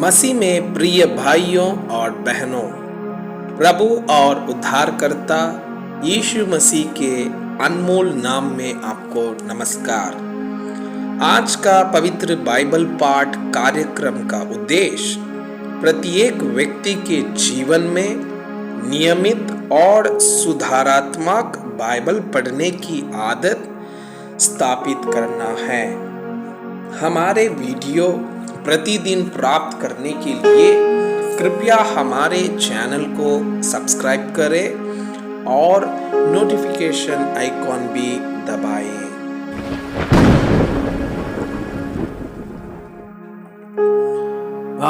मसीह में प्रिय भाइयों और बहनों, प्रभु और उद्धारकर्ता यीशु मसीह के अनमोल नाम में आपको नमस्कार। आज का पवित्र बाइबल पाठ कार्यक्रम का उद्देश्य प्रत्येक व्यक्ति के जीवन में नियमित और सुधारात्मक बाइबल पढ़ने की आदत स्थापित करना है। हमारे वीडियो प्रतिदिन प्राप्त करने के लिए कृपया हमारे चैनल को सब्सक्राइब करें और नोटिफिकेशन आइकॉन भी दबाएं।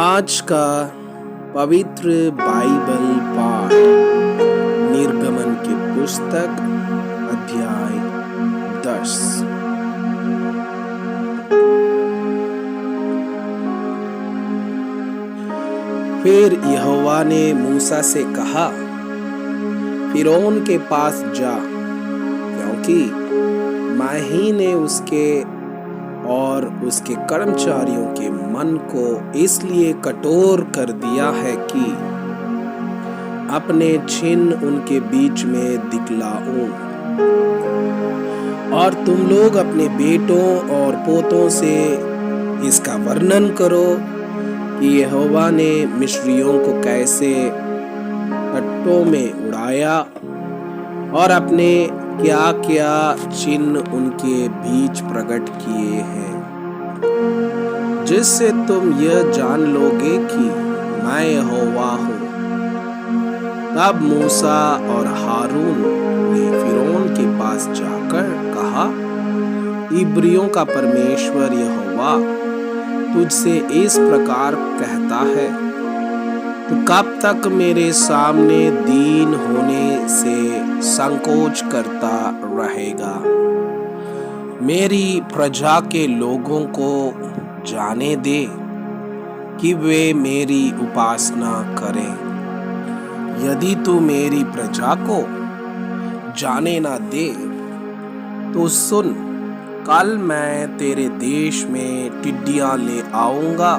आज का पवित्र बाइबल पाठ निर्गमन की पुस्तक अध्याय 10। फिर यहोवा ने मूसा से कहा, फिरौन के पास जा, क्योंकि मैं ही ने उसके और उसके कर्मचारियों के मन को इसलिए कठोर कर दिया है कि अपने चिन्ह उनके बीच में दिखलाऊं। और तुम लोग अपने बेटों और पोतों से इसका वर्णन करो कि यहोवा ने मिस्रियों को कैसे तट्टों में उड़ाया और अपने क्या क्या चिन्ह उनके बीच प्रकट किए हैं, जिससे तुम यह जान लोगे कि मैं यहोवा हूँ। तब मूसा और हारून ने फिरौन के पास जाकर कहा, इब्रियों का परमेश्वर यहोवा तुझसे इस प्रकार कहता है, तू कब तक मेरे सामने दीन होने से संकोच करता रहेगा? मेरी प्रजा के लोगों को जाने दे कि वे मेरी उपासना करें। यदि तू मेरी प्रजा को जाने ना दे तो सुन, कल मैं तेरे देश में टिड्डियां ले आऊंगा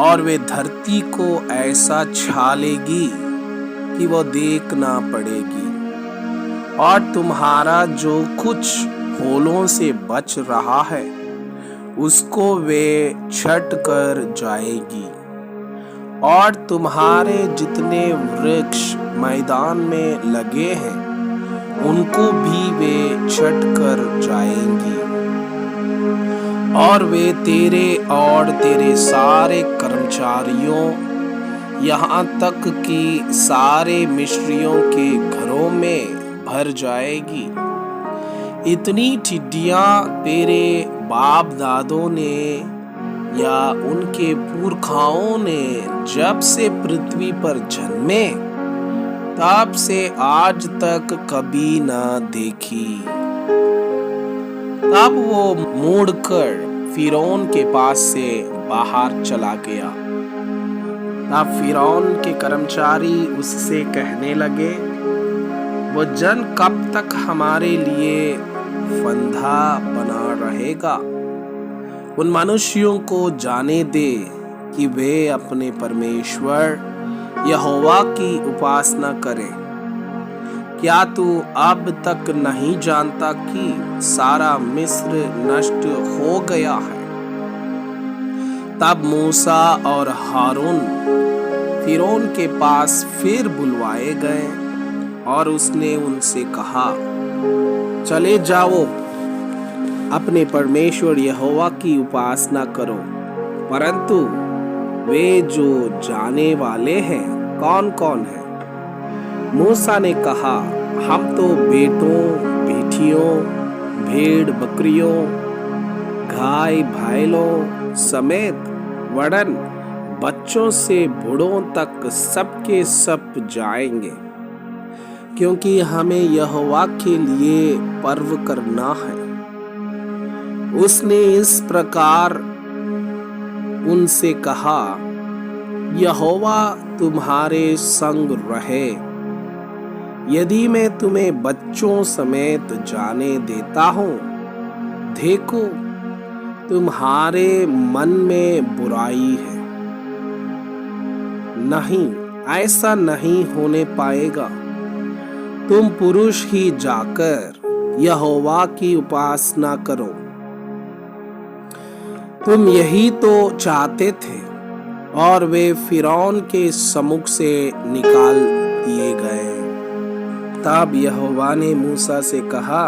और वे धरती को ऐसा छालेगी कि वो देखना पड़ेगी, और तुम्हारा जो कुछ होलों से बच रहा है उसको वे छट कर जाएगी, और तुम्हारे जितने वृक्ष मैदान में लगे हैं उनको भी वे छट कर जाएंगी, और वे तेरे और तेरे सारे कर्मचारियों यहाँ तक कि सारे मिस्रियों के घरों में भर जाएगी। इतनी टिड्डियाँ तेरे बाप दादों ने या उनके पुरखाओं ने जब से पृथ्वी पर जन्मे तब से आज तक कभी न देखी। तब वो मुड़कर फिरौन के पास से बाहर चला गया। तब फिरौन के कर्मचारी उससे कहने लगे, वो जन कब तक हमारे लिए फंदा बना रहेगा? उन मनुष्यों को जाने दे कि वे अपने परमेश्वर यहोवा की उपासना करें। क्या तू अब तक नहीं जानता कि सारा मिस्र नष्ट हो गया है? तब मूसा और हारून फिरौन के पास फिर बुलवाए गए और उसने उनसे कहा, चले जाओ, अपने परमेश्वर यहोवा की उपासना करो। परंतु वे जो जाने वाले हैं कौन कौन है? मूसा ने कहा, हम तो बेटों बेटियों, भेड़ बकरियों, गाय भैलों समेत वरन बच्चों से बूढ़ों तक सबके सब जाएंगे, क्योंकि हमें यहोवा के लिए पर्व करना है। उसने इस प्रकार उनसे कहा, यहोवा तुम्हारे संग रहे। यदि मैं तुम्हें बच्चों समेत जाने देता हूँ, देखो तुम्हारे मन में बुराई है, नहीं, ऐसा नहीं होने पाएगा। तुम पुरुष ही जाकर यहोवा की उपासना करो। तुम यही तो चाहते थे और वे फिरौन के सम्मुख से निकाल दिए गए। तब यहोवा ने मूसा से कहा,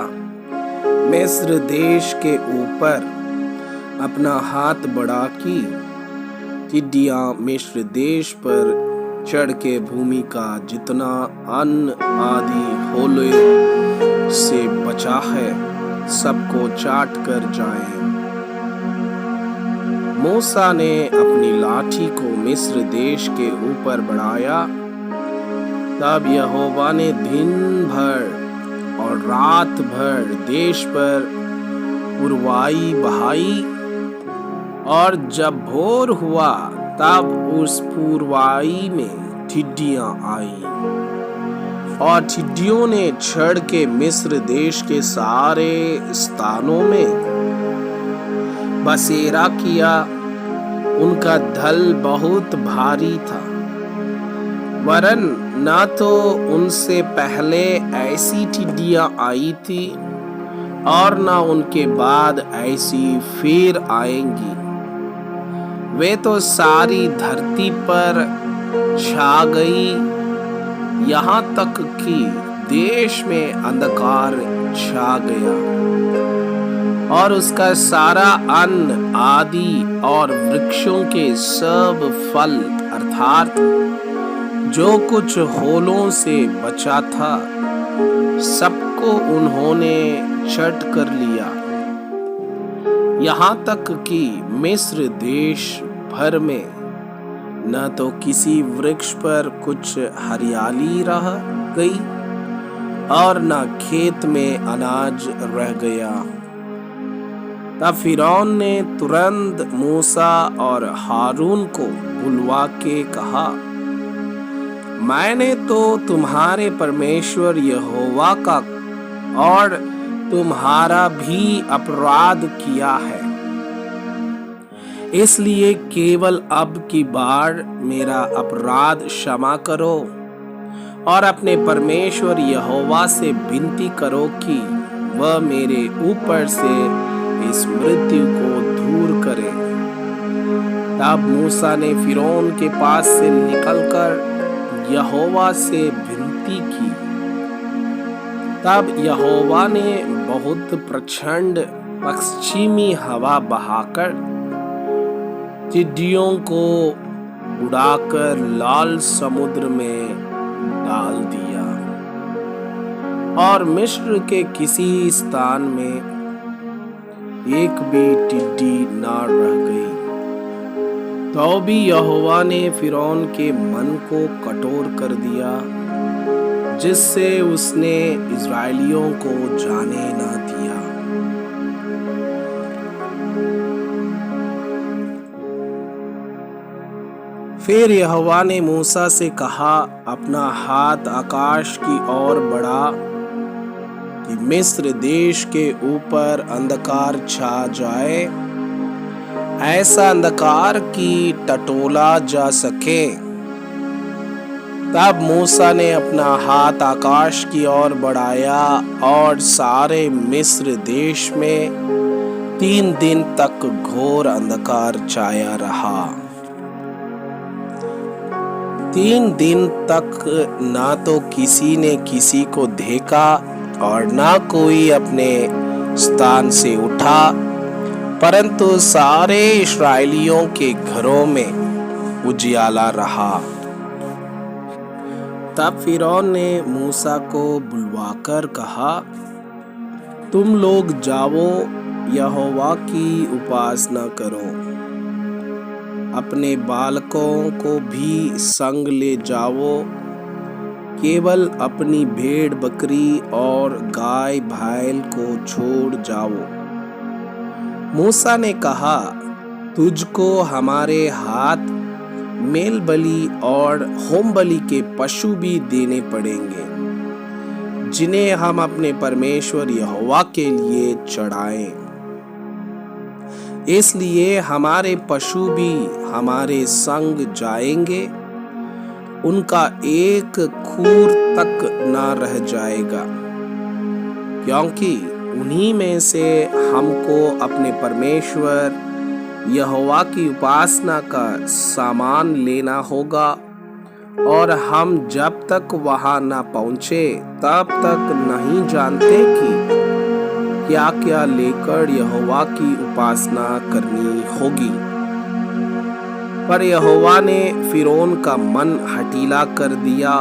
मिस्र देश के ऊपर अपना हाथ बढ़ा कि टिड्डियां मिस्र देश पर चढ़ के भूमि का जितना अन्न आदि होले से बचा है सबको चाट कर जाएं। मूसा ने अपनी लाठी को मिस्र देश के ऊपर बढ़ाया। तब यहोवा ने दिन भर और रात भर देश पर पुरवाई बहाई, और जब भोर हुआ तब उस पुरवाई में टिड्डियां आई, और टिड्डियों ने चढ़ के मिस्र देश के सारे स्थानों में बसेरा किया। उनका दल बहुत भारी था, वरन न तो उनसे पहले ऐसी टिड्डियां आई थी और न उनके बाद ऐसी फिर आएंगी। वे तो सारी धरती पर छा गई, यहाँ तक कि देश में अंधकार छा गया, और उसका सारा अन्न आदि और वृक्षों के सब फल अर्थात जो कुछ होलों से बचा था सबको उन्होंने चट कर लिया। यहाँ तक कि मिस्र देश भर में न तो किसी वृक्ष पर कुछ हरियाली रह गई और न खेत में अनाज रह गया। तब फिरौन ने तुरंत मूसा और हारून को बुलवा के कहा, मैंने तो तुम्हारे परमेश्वर यहोवा का और तुम्हारा भी अपराध किया है, इसलिए केवल अब की बार मेरा अपराध क्षमा करो और अपने परमेश्वर यहोवा से विनती करो कि वह मेरे ऊपर से इस मृत्यु को दूर करे। तब मूसा ने फिरौन के पास से निकलकर यहोवा से विनती की। तब यहोवा ने बहुत प्रचंड पश्चिमी हवा बहाकर टिड्डियों को उड़ाकर लाल समुद्र में डाल दिया, और मिस्र के किसी स्थान में एक भी टिड्डी न रह गई। तो भी यहोवा ने फिरौन के मन को कठोर कर दिया, जिससे उसने इस्राएलियों को जाने न दिया। फिर यहोवा ने मूसा से कहा, अपना हाथ आकाश की ओर बढ़ा कि मिस्र देश के ऊपर अंधकार छा जाए, ऐसा अंधकार की टटोला जा सके। तब मूसा ने अपना हाथ आकाश की ओर बढ़ाया और सारे मिस्र देश में 3 दिन तक घोर अंधकार छाया रहा। 3 दिन तक ना तो किसी ने किसी को देखा और ना कोई अपने स्थान से उठा, परंतु सारे इस्राएलियों के घरों में उजियाला रहा। तब फिरौन ने मूसा को बुलवाकर कहा, तुम लोग जाओ, यहोवा की उपासना करो, अपने बालकों को भी संग ले जाओ, केवल अपनी भेड़ बकरी और गाय बैल को छोड़ जाओ। मूसा ने कहा, तुझको हमारे हाथ मेल बलि और होम बलि के पशु भी देने पड़ेंगे, जिन्हें हम अपने परमेश्वर यहोवा के लिए चढ़ाएं। इसलिए हमारे पशु भी हमारे संग जाएंगे उनका एक खूर तक ना रह जाएगा, क्योंकि उन्हीं में से हमको अपने परमेश्वर यहोवा की उपासना का सामान लेना होगा। और हम जब तक वहां ना पहुंचे तब तक नहीं जानते कि क्या क्या लेकर यहोवा की उपासना करनी होगी। पर यहोवा ने फिरौन का मन हठीला कर दिया,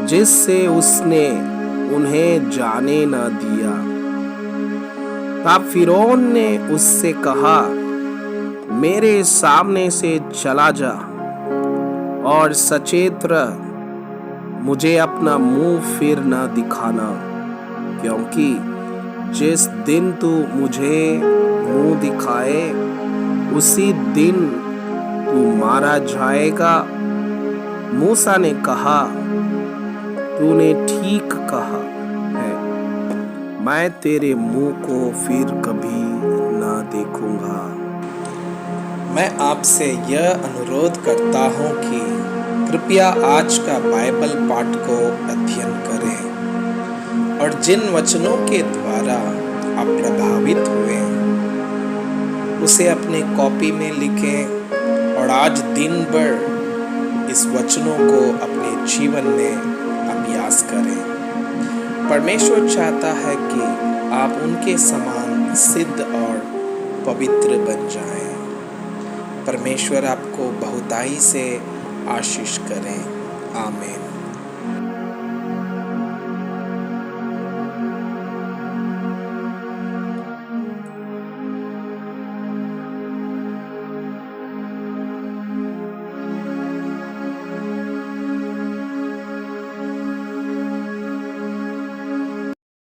जिससे उसने उन्हें जाने न दिया। तब फिरौन ने उससे कहा, मेरे सामने से चला जा और सचेत रह, मुझे अपना मुंह फिर न दिखाना, क्योंकि जिस दिन तू मुझे मुंह दिखाए उसी दिन तू मारा जाएगा। मूसा ने कहा, तूने ठीक कहा है, मैं तेरे मुंह को फिर कभी ना देखूंगा। मैं आपसे यह अनुरोध करता हूँ कि कृपया आज का बाइबल पाठ को अध्ययन करें और जिन वचनों के द्वारा आप प्रभावित हुए उसे अपने कॉपी में लिखें और आज दिन भर इस वचनों को अपने जीवन में अभ्यास करें। परमेश्वर चाहता है कि आप उनके समान सिद्ध और पवित्र बन जाएं। परमेश्वर आपको बहुताई से आशीष करें। आमीन।